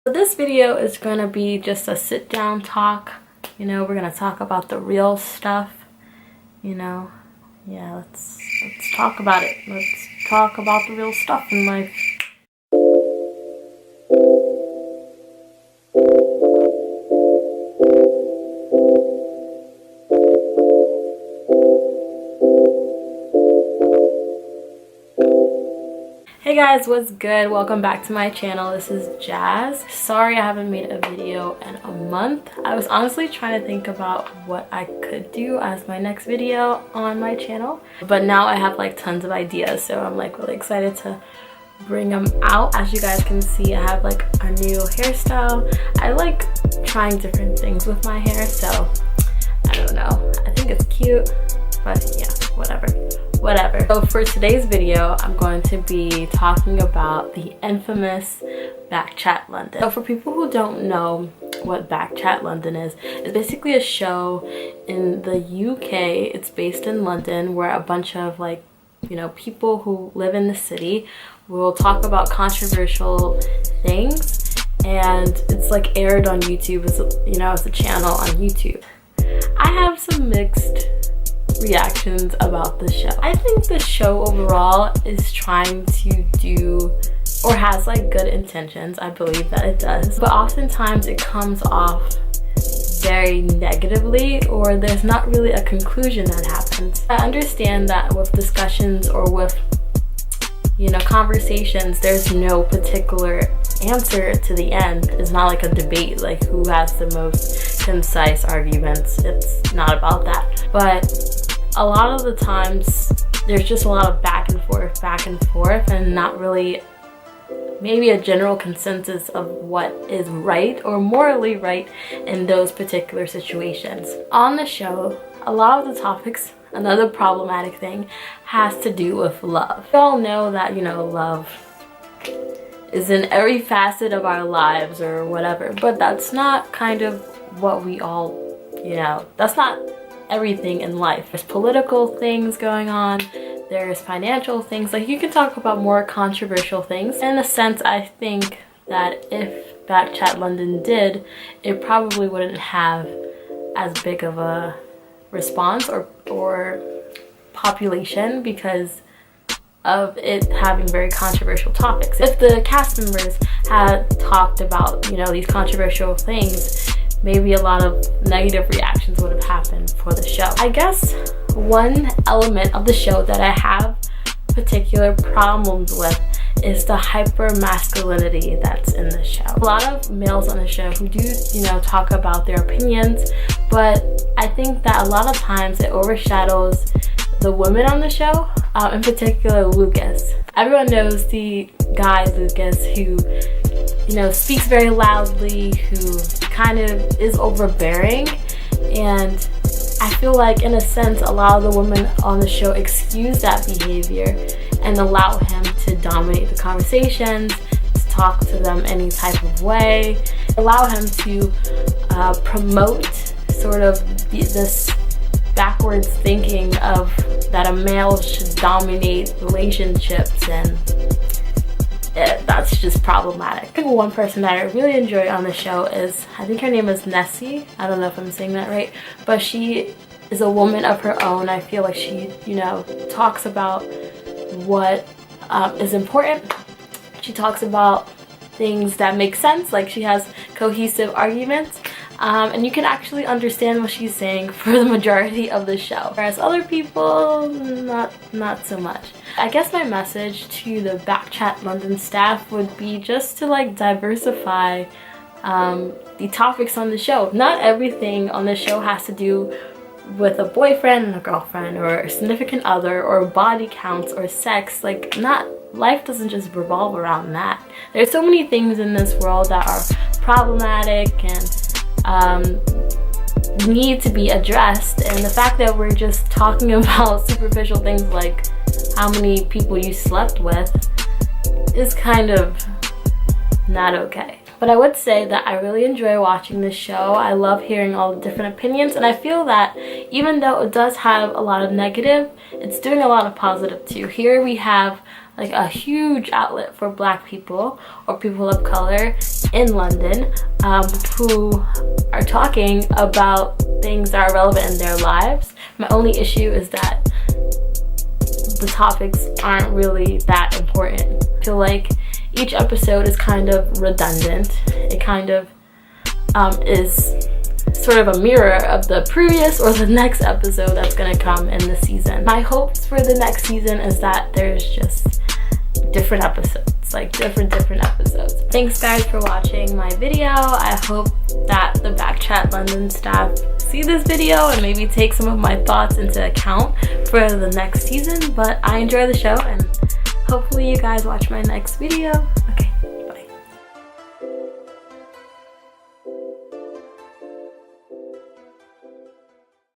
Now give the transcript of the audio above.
So this video is gonna be just a sit down talk. You know, we're gonna talk about the real stuff. You know, yeah, let's talk about it. Let's talk about the real stuff in life. Hey guys, what's good? Welcome back to my channel. This is Jazz. Sorry I haven't made a video in a month. I was honestly trying to think about what I could do as my next video on my channel, but now I have like tons of ideas, so I'm like really excited to bring them out. As you guys can see, I have like a new hairstyle. I like trying different things with my hair, so I don't know. I think it's cute, but yeah, whatever. So for today's video, I'm going to be talking about the infamous BKCHAT London. So for people who don't know what BKCCHAT London is, it's basically a show in the UK. It's based in London, where a bunch of like, you know, people who live in the city will talk about controversial things, and it's like aired on YouTube. It's, you know, it's a channel on YouTube. I have some mixed reactions about the show. I think the show overall is trying to do, or has like good intentions. I believe that it does, but oftentimes it comes off very negatively, or there's not really a conclusion that happens. I understand that with discussions or with, you know, conversations, there's no particular answer to the end. It's not like a debate, like who has the most concise arguments. It's not about that. But a lot of the times there's just a lot of back and forth, and not really maybe a general consensus of what is right or morally right in those particular situations. On the show, a lot of the topics, another problematic thing, has to do with love. We all know that, you know, love is in every facet of our lives or whatever, but that's not kind of what we all, you know, that's not everything in life. There's political things going on, there's financial things. Like, you can talk about more controversial things. In a sense, I think that if BKCHAT London did, it probably wouldn't have as big of a response or population, because of it having very controversial topics. If the cast members had talked about, you know, these controversial things, maybe a lot of negative reactions would have happened for the show. I guess one element of the show that I have particular problems with is the hypermasculinity that's in the show. A lot of males on the show who do, you know, talk about their opinions, but I think that a lot of times it overshadows the women on the show, in particular Lucas. Everyone knows the guy Lucas who, you know, speaks very loudly, who kind of is overbearing, and I feel like in a sense a lot of the women on the show excuse that behavior and allow him to dominate the conversations, to talk to them any type of way, allow him to promote sort of this backwards thinking of that a male should dominate relationships, and that's just problematic. I think one person that I really enjoy on the show is, I think her name is Nessie. I don't know if I'm saying that right, but she is a woman of her own. I feel like she, you know, talks about what is important. She talks about things that make sense, like she has cohesive arguments, and you can actually understand what she's saying for the majority of the show, whereas other people, not so much. I guess my message to the BKCHAT London staff would be just to like diversify the topics on the show. Not everything on the show has to do with a boyfriend and a girlfriend, or a significant other, or body counts, or sex. Like, life doesn't just revolve around that. There's so many things in this world that are problematic and need to be addressed, and the fact that we're just talking about superficial things like how many people you slept with is kind of not okay. But I would say that I really enjoy watching this show. I love hearing all the different opinions, and I feel that even though it does have a lot of negative, it's doing a lot of positive too. Here we have like a huge outlet for Black people or people of color in London who are talking about things that are relevant in their lives. My only issue is that the topics aren't really that important. I feel like each episode is kind of redundant. It kind of is sort of a mirror of the previous or the next episode that's gonna come in the season. My hopes for the next season is that there's just different episodes, like different episodes. Thanks guys for watching my video. I hope that the BKCHAT London staff see this video and maybe take some of my thoughts into account for the next season. But I enjoy the show and hopefully you guys watch my next video. Okay.